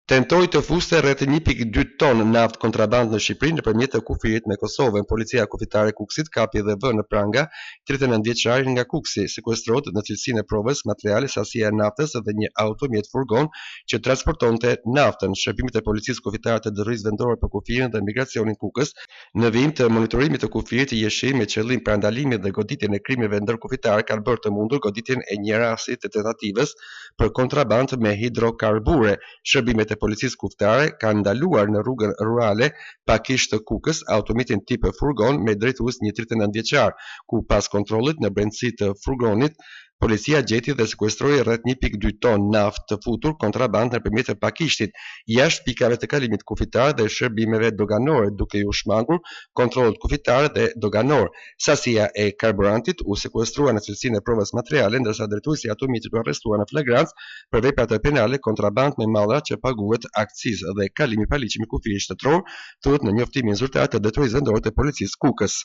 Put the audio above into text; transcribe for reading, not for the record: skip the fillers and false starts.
Tentoi të fuste rreth 1,2 ton naftë kontraband në Shqipëri nëpërmjet të kufirit me Kosovën. Policia kufitare e Kukësit kapi dhe vë në pranga 39 vjeçarin nga Kuksi. Sekuestrohet në cilësinë e provës materiale sasia e naftës dhe një auto mjet furgon që transportonte naftën. Shërbimet e policisë kufitare të Dërrisë Vendore për Kufirin dhe Migracionin Kukës, në vijim të monitorimit të kufirit të jeshil me qëllim parandalimit dhe goditjen e krimeve ndërkufitar, kanë bërë të mundur goditjen e një rasti të tentativës për kontraband me hidrokarbure. Shërbimet e policisë kufitare kanë ndaluar në rrugën rurale Pakish të Kukës automjetin tip furgon me drejtues një 39 vjeçar, ku pas kontrollit në brendësi të furgonit policia gjeti dhe sekuestroi rreth 1,2 ton naftë të futur kontraband nëpërmjet Pakishtit, jashtë pikave të kalimit kufitar dhe shërbimeve doganore, duke u shmangur kontrollet kufitare dhe doganor. Sasia e karburantit u sekuestrua në cilësinë e provës materiale, ndërsa drejtuesi i automjetit u arrestuar në flagrancë për veprat penale kontraband me malla që paguhet akcizë dhe kalimi pa ligjshëm i kufirit shtetëror, thuhet në njoftimin zyrtar të Drejtorisë Vendore të Policisë Kukës.